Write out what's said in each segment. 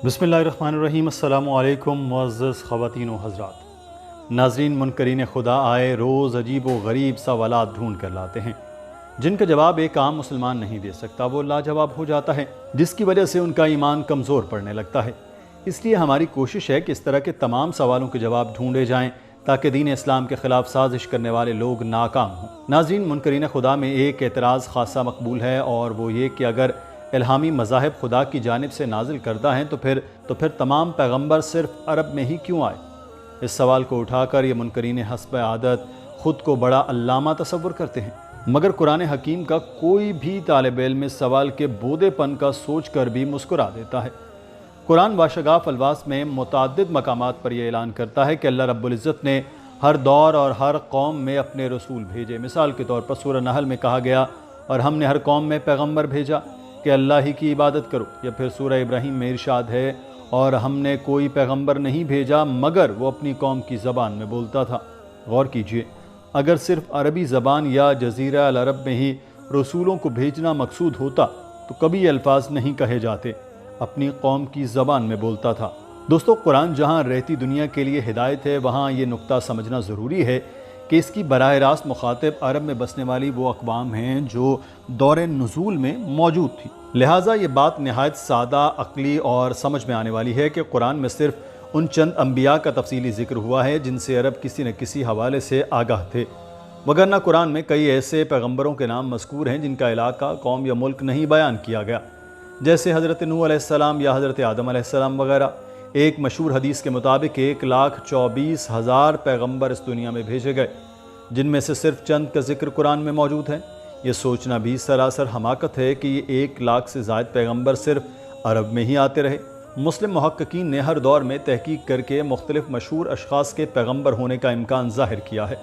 بسم اللہ الرحمن الرحیم۔ السلام علیکم معزز خواتین و حضرات۔ ناظرین، منکرین خدا آئے روز عجیب و غریب سوالات ڈھونڈ کر لاتے ہیں جن کا جواب ایک عام مسلمان نہیں دے سکتا، وہ لاجواب ہو جاتا ہے، جس کی وجہ سے ان کا ایمان کمزور پڑنے لگتا ہے۔ اس لیے ہماری کوشش ہے کہ اس طرح کے تمام سوالوں کے جواب ڈھونڈے جائیں تاکہ دین اسلام کے خلاف سازش کرنے والے لوگ ناکام ہوں۔ ناظرین، منکرین خدا میں ایک اعتراض خاصا مقبول ہے، اور وہ یہ کہ اگر الہامی مذاہب خدا کی جانب سے نازل کردہ ہیں تو پھر تمام پیغمبر صرف عرب میں ہی کیوں آئے؟ اس سوال کو اٹھا کر یہ منکرین حسب عادت خود کو بڑا علامہ تصور کرتے ہیں، مگر قرآن حکیم کا کوئی بھی طالب علم اس سوال کے بودے پن کا سوچ کر بھی مسکرا دیتا ہے۔ قرآن باشگاف الفاظ میں متعدد مقامات پر یہ اعلان کرتا ہے کہ اللہ رب العزت نے ہر دور اور ہر قوم میں اپنے رسول بھیجے۔ مثال کے طور پر سورہ نحل میں کہا گیا، اور ہم نے ہر قوم میں پیغمبر بھیجا کہ اللہ ہی کی عبادت کرو، یا پھر سورہ ابراہیم میں ارشاد ہے، اور ہم نے کوئی پیغمبر نہیں بھیجا مگر وہ اپنی قوم کی زبان میں بولتا تھا۔ غور کیجئے، اگر صرف عربی زبان یا جزیرہ العرب میں ہی رسولوں کو بھیجنا مقصود ہوتا تو کبھی یہ الفاظ نہیں کہے جاتے، اپنی قوم کی زبان میں بولتا تھا۔ دوستو، قرآن جہاں رہتی دنیا کے لیے ہدایت ہے، وہاں یہ نقطہ سمجھنا ضروری ہے کہ اس کی براہ راست مخاطب عرب میں بسنے والی وہ اقوام ہیں جو دور نزول میں موجود تھی۔ لہٰذا یہ بات نہایت سادہ، عقلی اور سمجھ میں آنے والی ہے کہ قرآن میں صرف ان چند انبیاء کا تفصیلی ذکر ہوا ہے جن سے عرب کسی نہ کسی حوالے سے آگاہ تھے، وگرنہ قرآن میں کئی ایسے پیغمبروں کے نام مذکور ہیں جن کا علاقہ، قوم یا ملک نہیں بیان کیا گیا، جیسے حضرت نوح علیہ السلام یا حضرت آدم علیہ السلام وغیرہ۔ ایک مشہور حدیث کے مطابق 1,24,000 پیغمبر اس دنیا میں بھیجے گئے، جن میں سے صرف چند کا ذکر قرآن میں موجود ہے۔ یہ سوچنا بھی سراسر حماقت ہے کہ یہ 1,00,000 سے زائد پیغمبر صرف عرب میں ہی آتے رہے۔ مسلم محققین نے ہر دور میں تحقیق کر کے مختلف مشہور اشخاص کے پیغمبر ہونے کا امکان ظاہر کیا ہے۔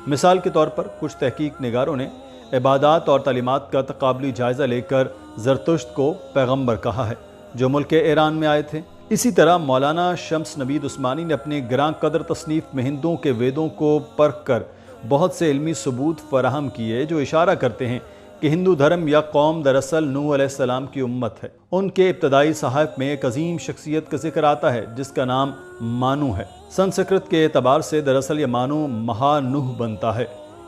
مثال کے طور پر کچھ تحقیق نگاروں نے عبادات اور تعلیمات کا تقابلی جائزہ لے کر زرتشت کو پیغمبر کہا ہے، جو ملک ایران میں آئے تھے۔ اسی طرح مولانا شمس نوید عثمانی نے اپنے گراں قدر تصنیف میں ہندوؤں کے ویدوں کو پرکھ کر بہت سے علمی ثبوت فراہم کیے جو اشارہ کرتے ہیں کہ ہندو دھرم یا قوم دراصل نوح علیہ السلام کی امت ہے۔ ان کے ابتدائی صحائف میں ایک عظیم شخصیت کا ذکر آتا ہے جس کا نام مانو ہے۔ سنسکرت کے اعتبار سے دراصل یہ مانو مہا نوح بنتا ہے،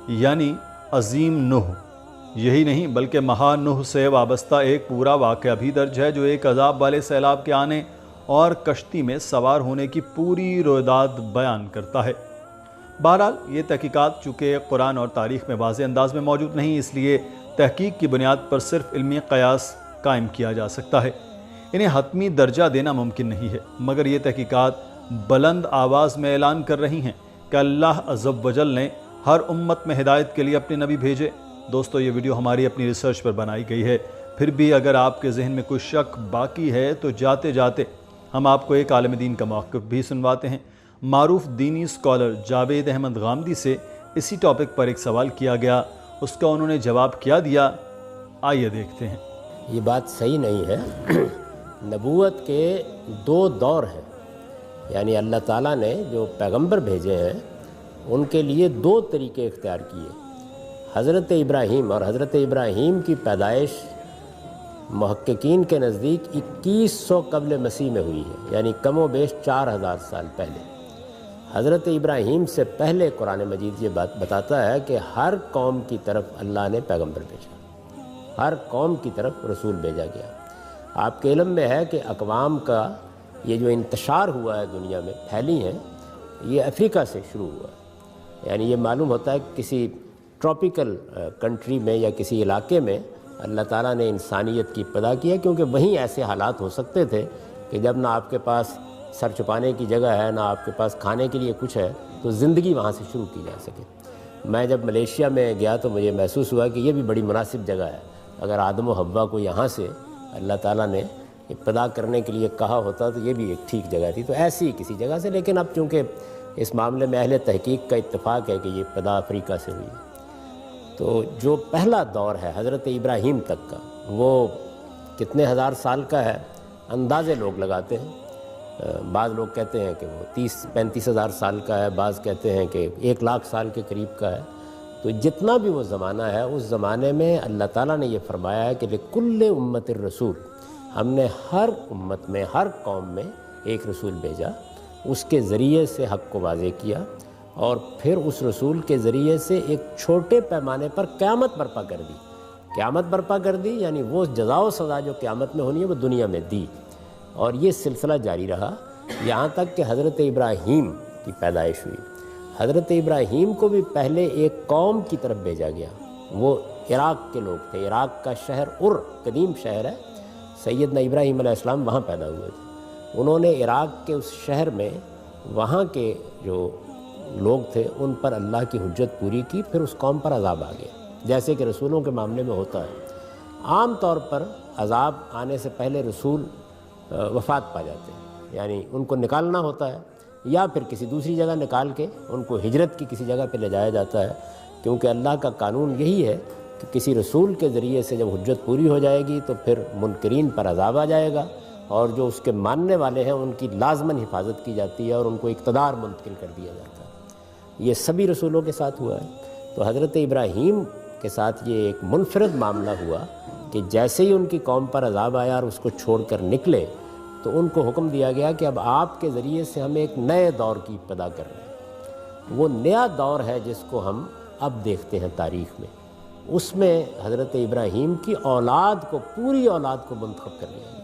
یعنی عظیم نوح۔ یہی نہیں بلکہ مہا نوح سے وابستہ ایک پورا واقعہ بھی درج ہے جو ایک عذاب والے سیلاب کے آنے اور کشتی میں سوار ہونے کی پوری رویداد بیان کرتا ہے۔ بہرحال یہ تحقیقات چونکہ قرآن اور تاریخ میں واضح انداز میں موجود نہیں، اس لیے تحقیق کی بنیاد پر صرف علمی قیاس قائم کیا جا سکتا ہے، انہیں حتمی درجہ دینا ممکن نہیں ہے۔ مگر یہ تحقیقات بلند آواز میں اعلان کر رہی ہیں کہ اللہ عز و جل نے ہر امت میں ہدایت کے لیے اپنے نبی بھیجے۔ دوستو، یہ ویڈیو ہماری اپنی ریسرچ پر بنائی گئی ہے، پھر بھی اگر آپ کے ذہن میں کوئی شک باقی ہے تو جاتے جاتے ہم آپ کو ایک عالم دین کا موقف بھی سنواتے ہیں۔ معروف دینی اسکالر جاوید احمد غامدی سے اسی ٹاپک پر ایک سوال کیا گیا، اس کا انہوں نے جواب کیا دیا، آئیے دیکھتے ہیں۔ یہ بات صحیح نہیں ہے۔ نبوت کے 2 دور ہیں، یعنی اللہ تعالیٰ نے جو پیغمبر بھیجے ہیں ان کے لیے 2 طریقے اختیار کیے۔ حضرت ابراہیم اور حضرت ابراہیم کی پیدائش محققین کے نزدیک 2100 قبل مسیح میں ہوئی ہے، یعنی کم و بیش 4000 سال پہلے۔ حضرت ابراہیم سے پہلے قرآن مجید یہ بات بتاتا ہے کہ ہر قوم کی طرف اللہ نے پیغمبر بھیجا، ہر قوم کی طرف رسول بھیجا گیا۔ آپ کے علم میں ہے کہ اقوام کا یہ جو انتشار ہوا ہے دنیا میں پھیلی ہیں، یہ افریقہ سے شروع ہوا ہے۔ یعنی یہ معلوم ہوتا ہے کہ کسی ٹراپیکل کنٹری میں یا کسی علاقے میں اللہ تعالیٰ نے انسانیت کی ابتدا کی ہے، کیونکہ وہیں ایسے حالات ہو سکتے تھے کہ جب نہ آپ کے پاس سر چھپانے کی جگہ ہے، نہ آپ کے پاس کھانے کے لیے کچھ ہے، تو زندگی وہاں سے شروع کی جا سکے۔ میں جب ملیشیا میں گیا تو مجھے محسوس ہوا کہ یہ بھی بڑی مناسب جگہ ہے۔ اگر آدم و حوا کو یہاں سے اللہ تعالیٰ نے ابتدا کرنے کے لیے کہا ہوتا تو یہ بھی ایک ٹھیک جگہ تھی، تو ایسی کسی جگہ سے۔ لیکن اب چونکہ اس معاملے میں اہل تحقیق کا اتفاق ہے کہ یہ ابتدا افریقہ سے ہوئی ہے، تو جو پہلا دور ہے حضرت ابراہیم تک کا، وہ کتنے ہزار سال کا ہے اندازے لوگ لگاتے ہیں۔ بعض لوگ کہتے ہیں کہ وہ 30-35 ہزار سال کا ہے، بعض کہتے ہیں کہ 1,00,000 سال کے قریب کا ہے۔ تو جتنا بھی وہ زمانہ ہے، اس زمانے میں اللہ تعالیٰ نے یہ فرمایا ہے کہ لِكُلِّ أُمَّةٍ رسول، ہم نے ہر امت میں، ہر قوم میں ایک رسول بھیجا، اس کے ذریعے سے حق کو واضح کیا، اور پھر اس رسول کے ذریعے سے ایک چھوٹے پیمانے پر قیامت برپا کر دی۔ قیامت برپا کر دی یعنی وہ جزا و سزا جو قیامت میں ہونی ہے وہ دنیا میں دی، اور یہ سلسلہ جاری رہا یہاں تک کہ حضرت ابراہیم کی پیدائش ہوئی۔ حضرت ابراہیم کو بھی پہلے ایک قوم کی طرف بھیجا گیا، وہ عراق کے لوگ تھے۔ عراق کا شہر قدیم شہر ہے، سیدنا ابراہیم علیہ السلام وہاں پیدا ہوئے تھے۔ انہوں نے عراق کے اس شہر میں وہاں کے جو لوگ تھے ان پر اللہ کی حجت پوری کی، پھر اس قوم پر عذاب آ گیا، جیسے کہ رسولوں کے معاملے میں ہوتا ہے۔ عام طور پر عذاب آنے سے پہلے رسول وفات پا جاتے ہیں، یعنی ان کو نکالنا ہوتا ہے یا پھر کسی دوسری جگہ نکال کے ان کو ہجرت کی کسی جگہ پہ لے جایا جاتا ہے، کیونکہ اللہ کا قانون یہی ہے کہ کسی رسول کے ذریعے سے جب حجت پوری ہو جائے گی تو پھر منکرین پر عذاب آ جائے گا، اور جو اس کے ماننے والے ہیں ان کی لازماً حفاظت کی جاتی ہے اور ان کو اقتدار منتقل کر دیا جاتا ہے۔ یہ سبھی رسولوں کے ساتھ ہوا ہے۔ تو حضرت ابراہیم کے ساتھ یہ ایک منفرد معاملہ ہوا کہ جیسے ہی ان کی قوم پر عذاب آیا اور اس کو چھوڑ کر نکلے تو ان کو حکم دیا گیا کہ اب آپ کے ذریعے سے ہم ایک نئے دور کی ابتدا کر رہے ہیں۔ وہ نیا دور ہے جس کو ہم اب دیکھتے ہیں تاریخ میں، اس میں حضرت ابراہیم کی اولاد کو، پوری اولاد کو منتخب کر لیا گیا۔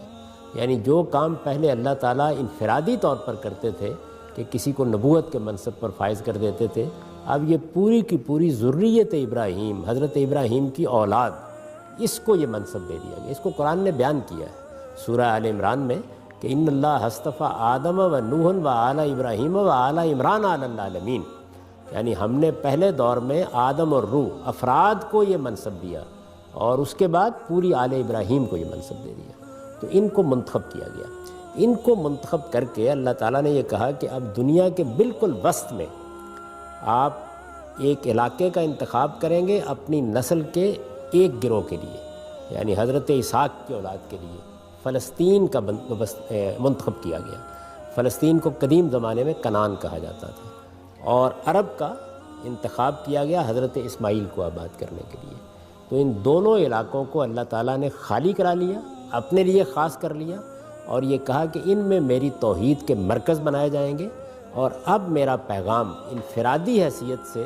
یعنی جو کام پہلے اللہ تعالیٰ انفرادی طور پر کرتے تھے کہ کسی کو نبوت کے منصب پر فائز کر دیتے تھے، اب یہ پوری کی پوری ذریت ابراہیم، حضرت ابراہیم کی اولاد، اس کو یہ منصب دے دیا گیا۔ اس کو قرآن نے بیان کیا ہے سورہ آل عمران میں کہ ان اللہ اصطفیٰ آدم و نوح و آل ابراہیم و آل عمران علی العالمین، یعنی ہم نے پہلے دور میں آدم اور روح افراد کو یہ منصب دیا اور اس کے بعد پوری آل ابراہیم کو یہ منصب دے دیا، تو ان کو منتخب کیا گیا۔ ان کو منتخب کر کے اللہ تعالیٰ نے یہ کہا کہ اب دنیا کے بالکل وسط میں آپ ایک علاقے کا انتخاب کریں گے اپنی نسل کے ایک گروہ کے لیے، یعنی حضرت اسحاق کی اولاد کے لیے فلسطین کا منتخب کیا گیا۔ فلسطین کو قدیم زمانے میں کنعان کہا جاتا تھا، اور عرب کا انتخاب کیا گیا حضرت اسماعیل کو آباد کرنے کے لیے۔ تو ان دونوں علاقوں کو اللہ تعالیٰ نے خالی کرا لیا، اپنے لیے خاص کر لیا، اور یہ کہا کہ ان میں میری توحید کے مرکز بنائے جائیں گے، اور اب میرا پیغام انفرادی حیثیت سے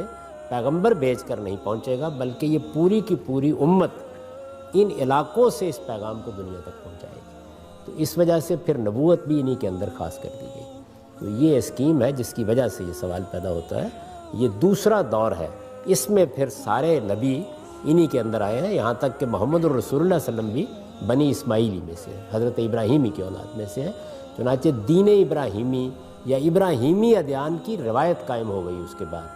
پیغمبر بھیج کر نہیں پہنچے گا، بلکہ یہ پوری کی پوری امت ان علاقوں سے اس پیغام کو دنیا تک پہنچائے گی۔ تو اس وجہ سے پھر نبوت بھی انہی کے اندر خاص کر دی گئی۔ تو یہ اسکیم ہے جس کی وجہ سے یہ سوال پیدا ہوتا ہے۔ یہ دوسرا دور ہے، اس میں پھر سارے نبی انہی کے اندر آئے ہیں، یہاں تک کہ محمد الرسول اللہ صلی اللہ علیہ وسلم بھی بنی اسماعیلی میں سے ہیں، حضرت ابراہیمی کی اولاد میں سے ہیں۔ چنانچہ دین ابراہیمی یا ابراہیمی ادیان کی روایت قائم ہو گئی اس کے بعد۔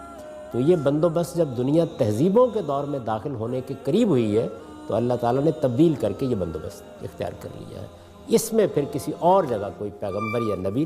تو یہ بندوبست جب دنیا تہذیبوں کے دور میں داخل ہونے کے قریب ہوئی ہے تو اللہ تعالیٰ نے تبدیل کر کے یہ بندوبست اختیار کر لیا ہے۔ اس میں پھر کسی اور جگہ کوئی پیغمبر یا نبی